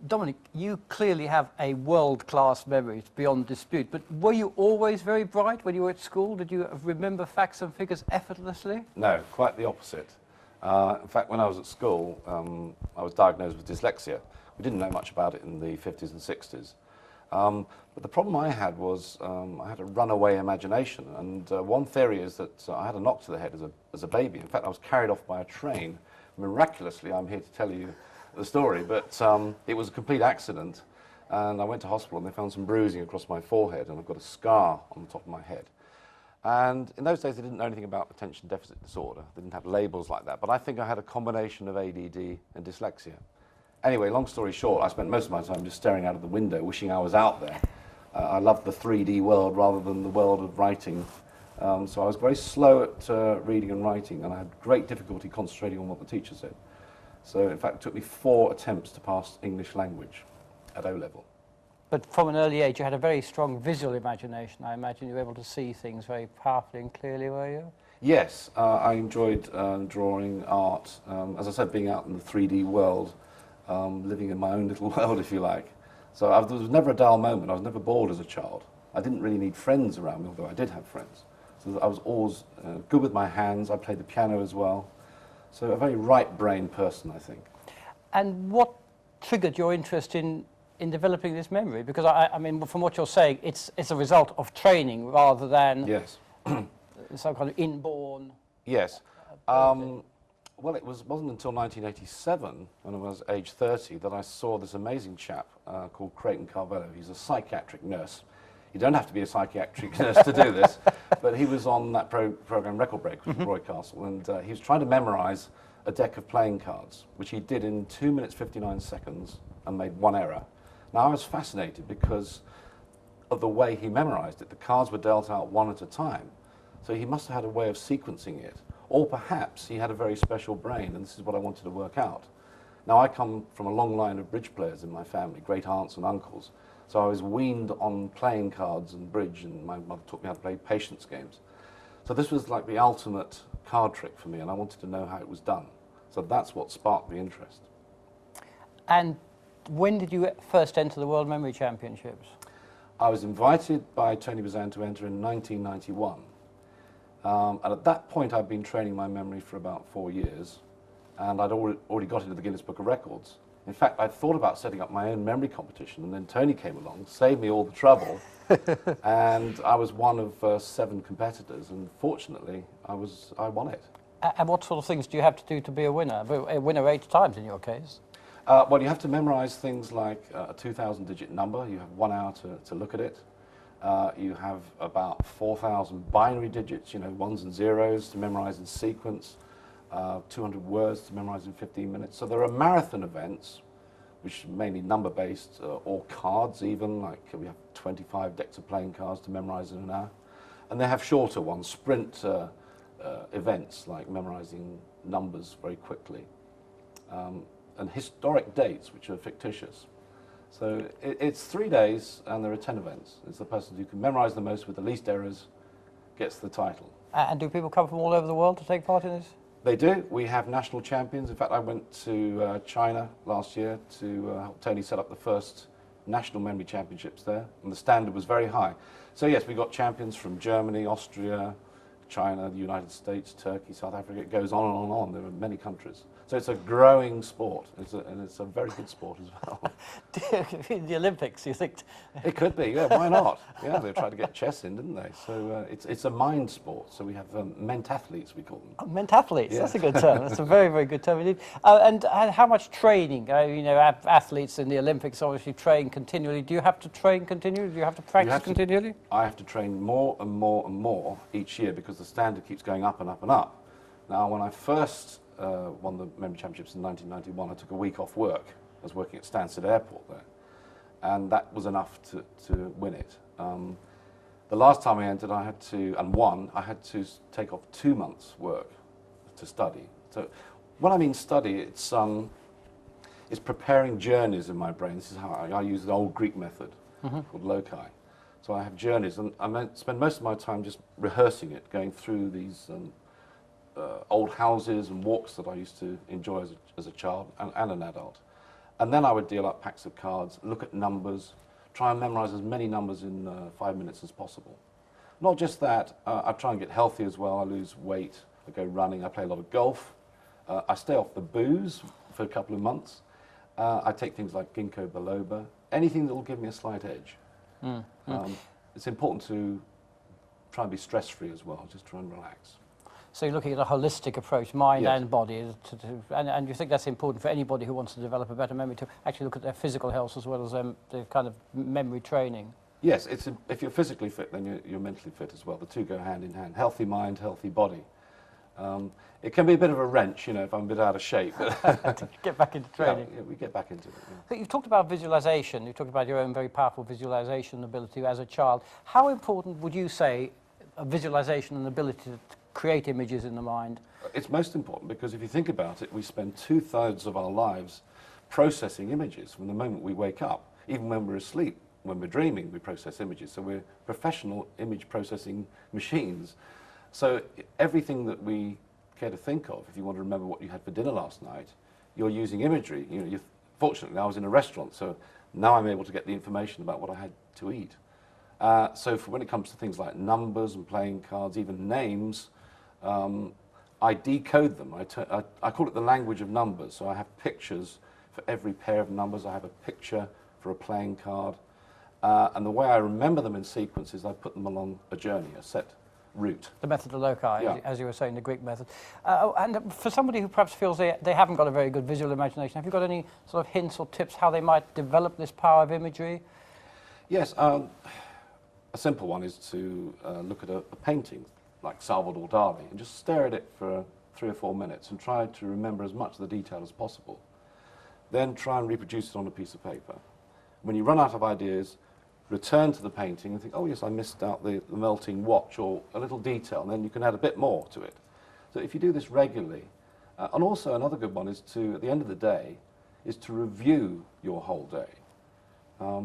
Dominic, you clearly have a world-class memory, it's beyond dispute, but were you always very bright when you were at school? Did you remember facts and figures effortlessly? No, quite the opposite. In fact, when I was at school, I was diagnosed with dyslexia. We didn't know much about it in the 50s and 60s. But the problem I had was I had a runaway imagination, and one theory is that I had a knock to the head as a baby. In fact, I was carried off by a train. Miraculously, I'm here to tell you the story, but it was a complete accident, and I went to hospital and they found some bruising across my forehead, and I've got a scar on the top of my head. And in those days they didn't know anything about attention deficit disorder. They didn't have labels like that, but I think I had a combination of ADD and dyslexia. Anyway, long story short, I spent most of my time just staring out of the window, wishing I was out there. I loved the 3D world rather than the world of writing. So I was very slow at reading and writing, and I had great difficulty concentrating on what the teacher said. So in fact, it took me 4 attempts to pass English language at O-level. But from an early age, you had a very strong visual imagination. I imagine you were able to see things very powerfully and clearly, were you? Yes, I enjoyed drawing, art. As I said, being out in the 3D world, living in my own little world, if you like. So there was never a dull moment. I was never bored as a child. I didn't really need friends around me, although I did have friends. So I was always good with my hands. I played the piano as well. So a very right-brained person, I think. And what triggered your interest in developing this memory? Because I mean, from what you're saying, it's a result of training rather than yes. some kind of inborn. Yes. Well, it wasn't until 1987, when I was age 30, that I saw this amazing chap called Creighton Carvello. He's a psychiatric nurse. You don't have to be a psychiatric nurse to do this, but he was on that program Record Break with Roy Castle, and he was trying to memorize a deck of playing cards, which he did in 2 minutes 59 seconds and made 1 error. Now, I was fascinated because of the way he memorized it. The cards were dealt out one at a time, so he must have had a way of sequencing it, or perhaps he had a very special brain, and this is what I wanted to work out. Now, I come from a long line of bridge players in my family, great aunts and uncles. So I was weaned on playing cards and bridge, and my mother taught me how to play patience games. So this was like the ultimate card trick for me, and I wanted to know how it was done. So that's what sparked the interest. And when did you first enter the World Memory Championships? I was invited by Tony Bazan to enter in 1991. And at that point, I'd been training my memory for about 4 years, and I'd already got into the Guinness Book of Records. In fact, I thought about setting up my own memory competition, and then Tony came along, saved me all the trouble, and I was one of 7 competitors, and fortunately, I won it. And what sort of things do you have to do to be a winner? A winner 8 times in your case? Well, you have to memorize things like a 2,000-digit number. You have 1 hour to look at it. You have about 4,000 binary digits, you know, 1s and 0s to memorize in sequence. 200 words to memorize in 15 minutes. So there are marathon events, which are mainly number-based, or cards even, like we have 25 decks of playing cards to memorize in an hour. And they have shorter ones, sprint events, like memorizing numbers very quickly. And historic dates, which are fictitious. So it's 3 days, and there are 10 events. It's the person who can memorize the most with the least errors gets the title. And do people come from all over the world to take part in this? They do. We have national champions. In fact, I went to China last year to help Tony set up the first national memory championships there, and the standard was very high. So yes, we got champions from Germany, Austria, China, the United States, Turkey, South Africa. It goes on and on and on. There are many countries. So it's a growing sport, and it's a very good sport as well. The Olympics, you think? It could be, yeah, why not? Yeah, they tried to get chess in, didn't they? So it's a mind sport, so we have ment-athletes, we call them. Oh, ment-athletes, yeah. That's a good term. That's a very, very good term indeed. And how much training? You know, athletes in the Olympics obviously train continually. Do you have to train continually? Do you have to practice continually? I have to train more and more and more each year because the standard keeps going up and up and up. Now, when I first won the memory championships in 1991, I took a week off work. I was working at Stansted Airport there, and that was enough to win it. The last time I entered, I had to take off 2 months' work to study. So when I mean study, it's preparing journeys in my brain. This is how I use the old Greek method called loci. So I have journeys, and I spend most of my time just rehearsing it, going through these old houses and walks that I used to enjoy as a child and an adult. And then I would deal up packs of cards, look at numbers, try and memorize as many numbers in 5 minutes as possible. Not just that, I try and get healthy as well. I lose weight, I go running, I play a lot of golf. I stay off the booze for a couple of months. I take things like ginkgo biloba, anything that will give me a slight edge. It's important to try and be stress-free as well, just try and relax. So you're looking at a holistic approach, mind Yes. and body, and you think that's important for anybody who wants to develop a better memory, to actually look at their physical health as well as the kind of memory training? Yes, if you're physically fit, then you're mentally fit as well. The two go hand in hand. Healthy mind, healthy body. It can be a bit of a wrench, you know, if I'm a bit out of shape. To get back into training. Yeah, we get back into it. Yeah. But you've talked about visualization. You've talked about your own very powerful visualization ability as a child. How important would you say a visualization and ability to create images in the mind? It's most important because if you think about it, we spend 2/3 of our lives processing images from the moment we wake up. Even when we're asleep, when we're dreaming, we process images. So we're professional image processing machines. So everything that we care to think of, if you want to remember what you had for dinner last night, you're using imagery. You know, fortunately, I was in a restaurant, so now I'm able to get the information about what I had to eat. So when it comes to things like numbers and playing cards, even names, I decode them. I call it the language of numbers. So I have pictures for every pair of numbers. I have a picture for a playing card. And the way I remember them in sequence is I put them along a journey, a set route. The method of loci, Yeah. as you were saying, the Greek method. And for somebody who perhaps feels they haven't got a very good visual imagination, have you got any sort of hints or tips how they might develop this power of imagery? Yes, a simple one is to look at a painting like Salvador Dali and just stare at it for 3 or 4 minutes and try to remember as much of the detail as possible. Then try and reproduce it on a piece of paper. When you run out of ideas, return to the painting and think, oh yes, I missed out the melting watch or a little detail, and then you can add a bit more to it. So if you do this regularly, and also another good one is to, at the end of the day, is to review your whole day.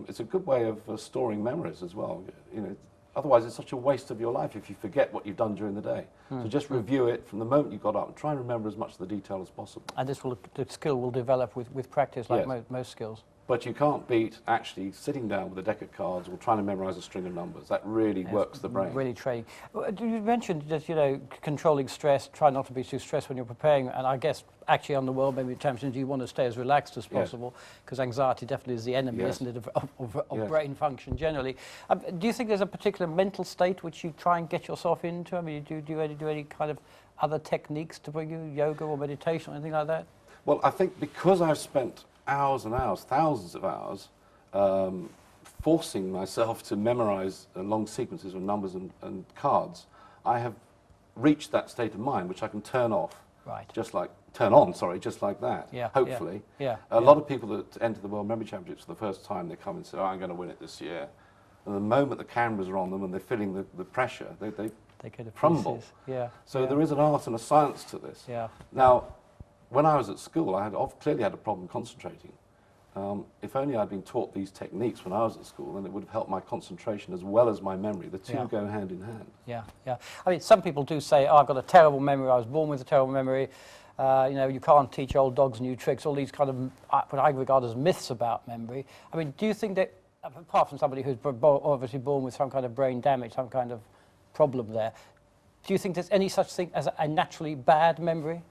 It's a good way of storing memories as well. You know, otherwise it's such a waste of your life if you forget what you've done during the day. So just review it from the moment you got up and try and remember as much of the detail as possible. And the skill will develop with practice, like Yes. most skills. But you can't beat actually sitting down with a deck of cards or trying to memorize a string of numbers. That really works the brain. Really training. You mentioned that, you know, controlling stress, try not to be too stressed when you're preparing, and I guess actually on the world, maybe champions, you want to stay as relaxed as possible, because anxiety definitely is the enemy, Yes. isn't it, of Yes. brain function generally. Do you think there's a particular mental state which you try and get yourself into? I mean, do you do any kind of other techniques to bring you, yoga or meditation or anything like that? Well, I think because I've spent hours and hours, thousands of hours, forcing myself to memorize long sequences of numbers and cards, I have reached that state of mind which I can turn off. Right. Turn on, just like that, Yeah, hopefully. yeah, A lot of people that enter the World Memory Championships for the first time, they come and say, oh, I'm going to win it this year. And the moment the cameras are on them and they're feeling the pressure, they They get crumble. pieces. Yeah. So yeah. there is an art and a science to this. Yeah. Now, when I was at school, I clearly had a problem concentrating. If only I'd been taught these techniques when I was at school, then it would have helped my concentration as well as my memory. The two Yeah. go hand in hand. Yeah, yeah. I mean, some people do say, oh, I've got a terrible memory, I was born with a terrible memory. You know, you can't teach old dogs new tricks, all these kind of what I regard as myths about memory. I mean, do you think that, apart from somebody who's obviously born with some kind of brain damage, some kind of problem there, do you think there's any such thing as a naturally bad memory?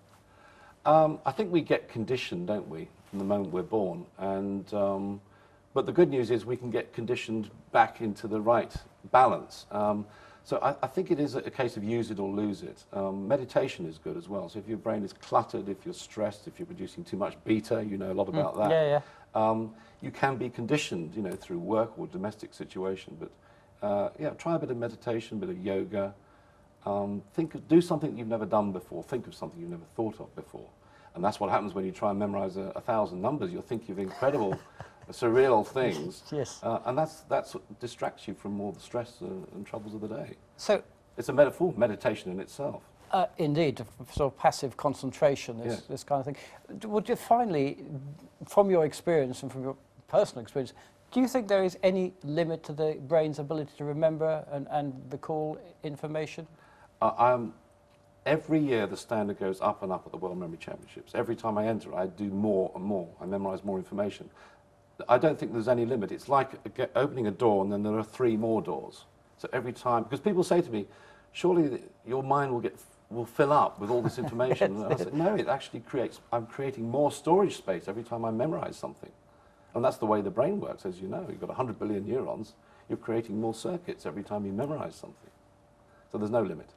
I think we get conditioned, don't we, from the moment we're born. And, but the good news is we can get conditioned back into the right balance. So I think it is a case of use it or lose it. Meditation is good as well. So if your brain is cluttered, if you're stressed, if you're producing too much beta, you know a lot about that. Yeah, yeah. You can be conditioned, you know, through work or domestic situation. But yeah, try a bit of meditation, a bit of yoga. Do something you've never done before. Think of something you've never thought of before. And that's what happens when you try and memorize 1,000 numbers. You'll think of incredible, surreal things. Yes. And that's what distracts you from all the stress and troubles of the day. So, It's a metaphor, meditation in itself. indeed, sort of passive concentration, Yeah. this kind of thing. Would you finally, from your experience and from your personal experience, do you think there is any limit to the brain's ability to remember and recall information? every year the standard goes up and up at the World Memory Championships. Every time I enter, I do more and more. I memorize more information. I don't think there's any limit. It's like opening a door and then there are 3 more doors. So every time, because people say to me, surely your mind will fill up with all this information. And I said, no, it actually creates, I'm creating more storage space every time I memorize something. And that's the way the brain works, as you know. You've got 100 billion neurons. You're creating more circuits every time you memorize something. So there's no limit.